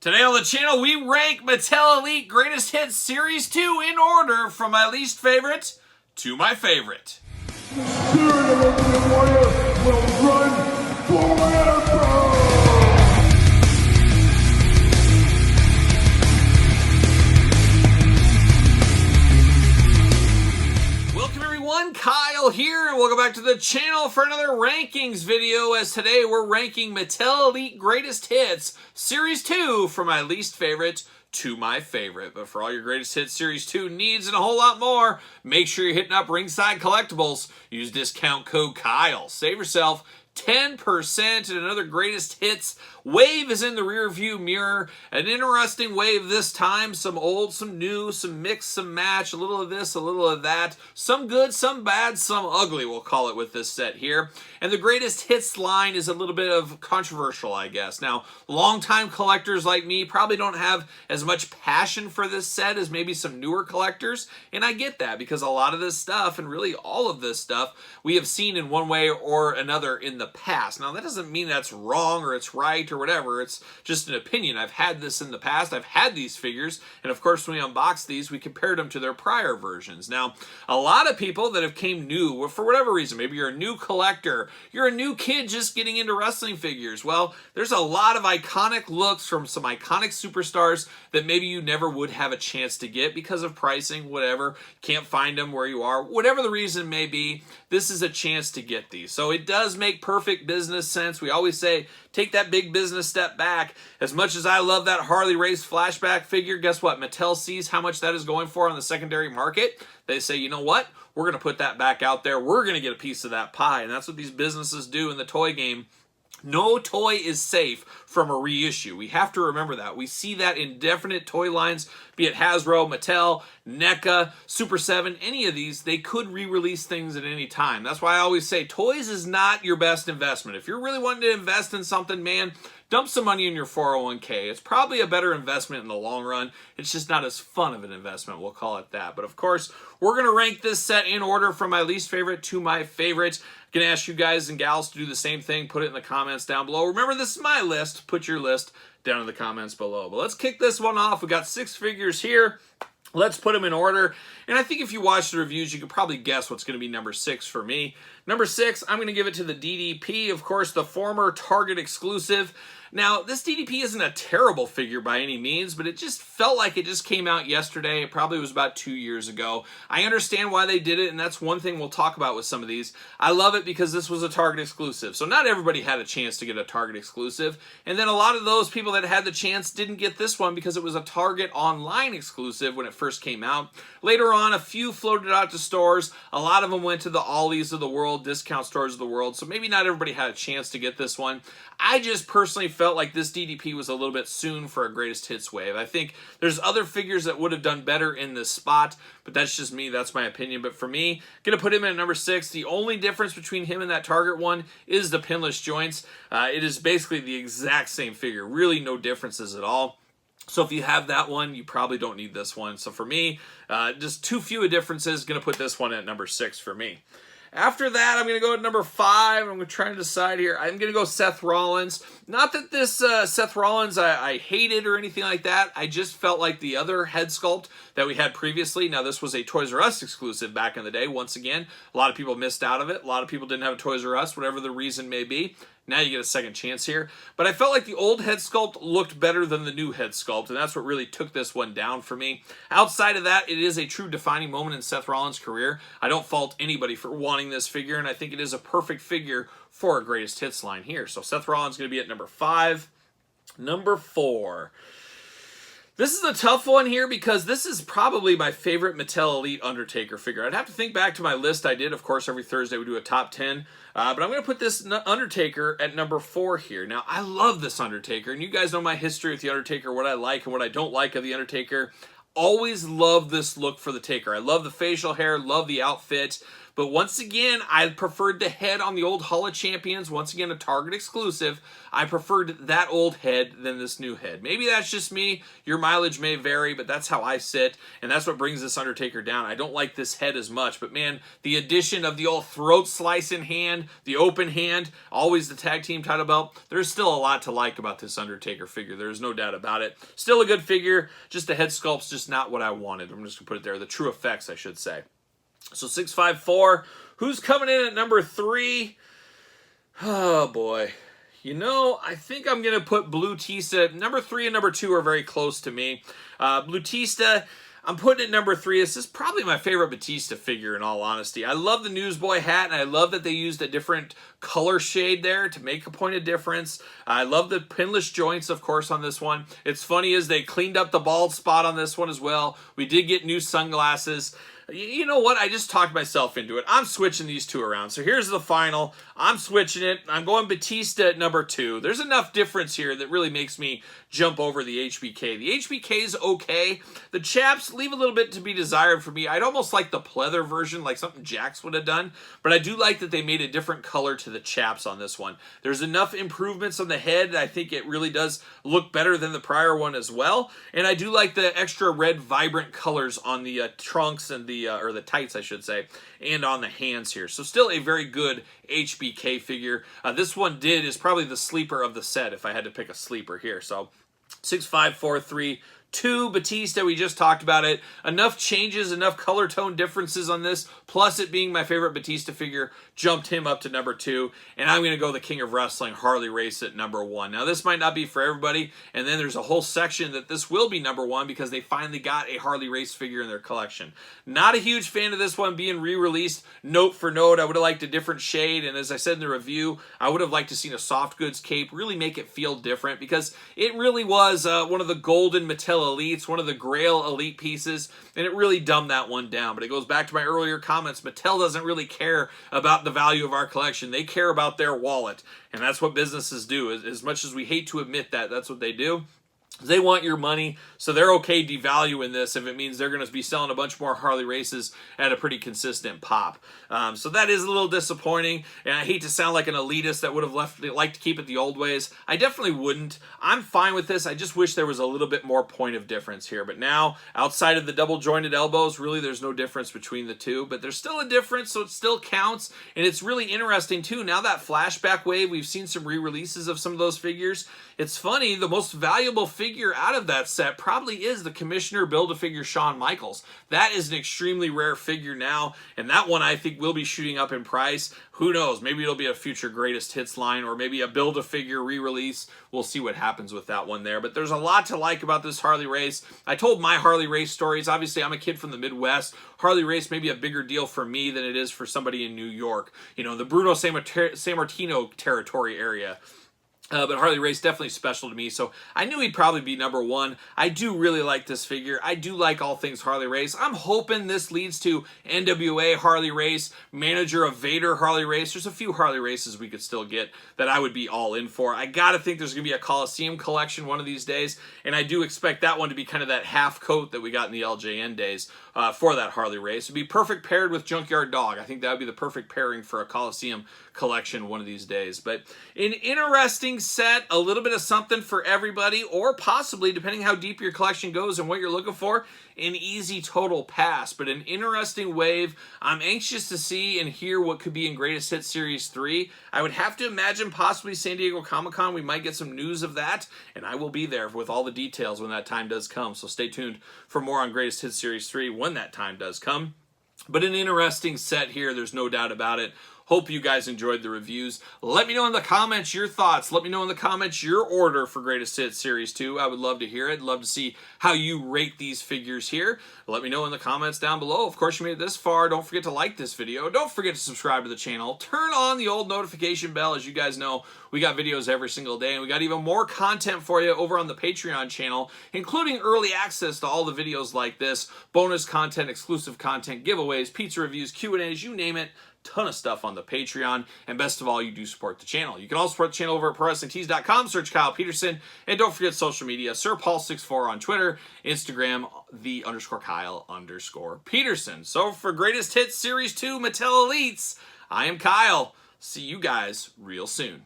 Today on the channel, we rank Mattel Elite Greatest Hits Series 2 in order from my least favorite to my favorite. The spirit of Ultimate Warrior will run forever! Welcome everyone, Kyle here, and welcome back to the channel for another rankings video, as today we're ranking Mattel Elite Greatest Hits Series 2 from my least favorite to my favorite. But for all your Greatest Hits Series 2 needs and a whole lot more, make sure you're hitting up Ringside Collectibles. Use discount code Kyle. Save yourself 10%. And another Greatest Hits wave is in the rear view mirror. An interesting wave this time. Some old, some new, some mix, some match. A little of this, a little of that. Some good, some bad, some ugly, we'll call it, with this set here. And the Greatest Hits line is a little bit of controversial, I guess. Now, longtime collectors like me probably don't have as much passion for this set as maybe some newer collectors. And I get that, because a lot of this stuff, and really all of this stuff, we have seen in one way or another in the past. Now, that doesn't mean that's wrong or it's right or whatever. It's just an opinion. I've had this in the past. I've had these figures, and of course, when we unboxed these, we compared them to their prior versions. Now, a lot of people that have came new, for whatever reason, maybe you're a new collector, you're a new kid just getting into wrestling figures. Well, there's a lot of iconic looks from some iconic superstars that maybe you never would have a chance to get because of pricing, whatever, can't find them where you are, whatever the reason may be. This is a chance to get these. So it does make perfect business sense. We always say, take that big business step back. As much as I love that Harley Race flashback figure, guess what? Mattel sees how much that is going for on the secondary market. They say, you know what? We're going to put that back out there. We're going to get a piece of that pie. And that's what these businesses do in the toy game. No toy is safe from a reissue. We have to remember that. We see that in definite toy lines, be it Hasbro, Mattel, NECA, Super 7, any of these, they could re-release things at any time. That's why I always say toys is not your best investment. If you're really wanting to invest in something, man, dump some money in your 401k. It's probably a better investment in the long run. It's just not as fun of an investment, we'll call it that. But of course, we're going to rank this set in order from my least favorite to my favorite. I'm going to ask you guys and gals to do the same thing. Put it in the comments down below. Remember, this is my list. Put your list down in the comments below. But let's kick this one off. We got 6 figures here. Let's put them in order. And I think if you watch the reviews, you could probably guess what's going to be number 6 for me. Number 6, I'm going to give it to the DDP, of course, the former Target exclusive. Now, this DDP isn't a terrible figure by any means, but it just felt like it just came out yesterday. It probably was about 2 years ago. I understand why they did it, and that's one thing we'll talk about with some of these. I love it because this was a Target exclusive. So not everybody had a chance to get a Target exclusive. And then a lot of those people that had the chance didn't get this one because it was a Target online exclusive when it first came out. Later on, a few floated out to stores. A lot of them went to the Ollies of the world, discount stores of the world. So maybe not everybody had a chance to get this one. I just personally felt like this DDP was a little bit soon for a Greatest Hits wave. I think there's other figures that would have done better in this spot, but that's just me. That's my opinion. But for me, going to put him in at number 6. The only difference between him and that Target one is the pinless joints. It is basically the exact same figure. Really no differences at all. So if you have that one, you probably don't need this one. So for me, just too few of differences. Going to put this one at number 6 for me. After that, I'm going to go at number 5. I'm going to try to decide here. I'm going to go Seth Rollins. Not that this Seth Rollins I hated or anything like that. I just felt like the other head sculpt that we had previously. Now, this was a Toys R Us exclusive back in the day. Once again, a lot of people missed out of it. A lot of people didn't have a Toys R Us, whatever the reason may be. Now you get a second chance here. But I felt like the old head sculpt looked better than the new head sculpt, and that's what really took this one down for me. Outside of that, it is a true defining moment in Seth Rollins' career. I don't fault anybody for wanting this figure, and I think it is a perfect figure for a Greatest Hits line here. So Seth Rollins is going to be at number 5. Number 4. This is a tough one here because this is probably my favorite Mattel Elite Undertaker figure. I'd have to think back to my list I did. Of course, every Thursday we do a top 10. But I'm going to put this Undertaker at number 4 here. Now, I love this Undertaker, and you guys know my history with the Undertaker, what I like and what I don't like of the Undertaker. Always love this look for the Taker. I love the facial hair, love the outfit. But once again, I preferred the head on the old Hall of Champions. Once again, a Target exclusive. I preferred that old head than this new head. Maybe that's just me. Your mileage may vary, but that's how I sit, and that's what brings this Undertaker down. I don't like this head as much, but man, the addition of the old throat slice in hand, the open hand, always the tag team title belt, there's still a lot to like about this Undertaker figure. There's no doubt about it. Still a good figure, just the head sculpt's just not what I wanted. I'm just going to put it there. The true effects, I should say. So 654, who's coming in at number 3? Oh, boy. You know, I think I'm going to put Blue Tista. Number 3 and number 2 are very close to me. Blue Tista, I'm putting it number 3. This is probably my favorite Batista figure, in all honesty. I love the Newsboy hat, and I love that they used a different color shade there to make a point of difference. I love the pinless joints, of course, on this one. It's funny is they cleaned up the bald spot on this one as well. We did get new sunglasses. You know what? I just talked myself into it. I'm switching these two around. So here's the final. I'm switching it. I'm going Batista at number 2. There's enough difference here that really makes me jump over the HBK. The HBK is okay. The chaps leave a little bit to be desired for me. I'd almost like the pleather version, like something Jax would have done. But I do like that they made a different color to the chaps on this one. There's enough improvements on the head. I think it really does look better than the prior one as well. And I do like the extra red, vibrant colors on the trunks and the or the tights, I should say, and on the hands here. So still a very good HBK figure. This one is probably the sleeper of the set if I had to pick a sleeper here. So 6, 5, 4, 3, 2, Batista, we just talked about it. Enough changes, enough color tone differences on this, plus it being my favorite Batista figure, jumped him up to number 2. And I'm going to go the King of Wrestling, Harley Race, at number 1. Now, this might not be for everybody, and then there's a whole section that this will be number 1 because they finally got a Harley Race figure in their collection. Not a huge fan of this one being re-released note for note. I would have liked a different shade, and as I said in the review, I would have liked to seen a soft goods cape, really make it feel different, because it really was one of the golden Mattel Elites, one of the Grail Elite pieces, and it really dumbed that one down. But it goes back to my earlier comments. Mattel doesn't really care about the value of our collection. They care about their wallet, and that's what businesses do. As much as we hate to admit that, that's what they do. They want your money, so they're okay devaluing this if it means they're going to be selling a bunch more Harley Races at a pretty consistent pop. So that is a little disappointing, and I hate to sound like an elitist that would have liked to keep it the old ways. I definitely wouldn't. I'm fine with this. I just wish there was a little bit more point of difference here. But now, outside of the double-jointed elbows, really there's no difference between the two. But there's still a difference, so it still counts. And it's really interesting, too. Now that flashback wave, we've seen some re-releases of some of those figures. It's funny, the most valuable figure out of that set probably is the Commissioner Build-A-Figure Shawn Michaels. That is an extremely rare figure now, and that one I think will be shooting up in price. Who knows? Maybe it'll be a future Greatest Hits line, or maybe a Build-A-Figure re-release. We'll see what happens with that one there. But there's a lot to like about this Harley Race. I told my Harley Race stories. Obviously, I'm a kid from the Midwest. Harley Race may be a bigger deal for me than it is for somebody in New York. You know, the Bruno Sammartino territory area. But Harley Race definitely special to me, so I knew he'd probably be number 1. I do really like this figure. I do like all things Harley Race. I'm hoping this leads to NWA Harley Race, Manager of Vader Harley Race. There's a few Harley Races we could still get that I would be all in for. I gotta think there's gonna be a Coliseum collection one of these days, and I do expect that one to be kind of that half coat that we got in the LJN days for that Harley Race. It'd be perfect paired with Junkyard Dog. I think that would be the perfect pairing for a Coliseum collection one of these days. But an interesting set, a little bit of something for everybody, or possibly, depending how deep your collection goes and what you're looking for, an easy total pass. But an interesting wave. I'm anxious to see and hear what could be in Greatest Hits Series 3. I would have to imagine possibly San Diego Comic-Con. We might get some news of that, and I will be there with all the details when that time does come. So stay tuned for more on Greatest Hits Series 3 when that time does come. But an interesting set here, there's no doubt about it. Hope you guys enjoyed the reviews. Let me know in the comments your thoughts. Let me know in the comments your order for Greatest Hits Series 2. I would love to hear it. Love to see how you rate these figures here. Let me know in the comments down below. Of course, you made it this far. Don't forget to like this video. Don't forget to subscribe to the channel. Turn on the old notification bell. As you guys know, we got videos every single day, and we got even more content for you over on the Patreon channel, including early access to all the videos like this, bonus content, exclusive content, giveaways, pizza reviews, Q&As, you name it. ton of stuff on the Patreon, and best of all, you do support the channel. You can also support the channel over at ProWrestlingTees.com, search Kyle Peterson, and don't forget social media, SirPaul64 on Twitter, Instagram, _Kyle_Peterson. So for Greatest Hits Series 2 Mattel Elites, I am Kyle. See you guys real soon.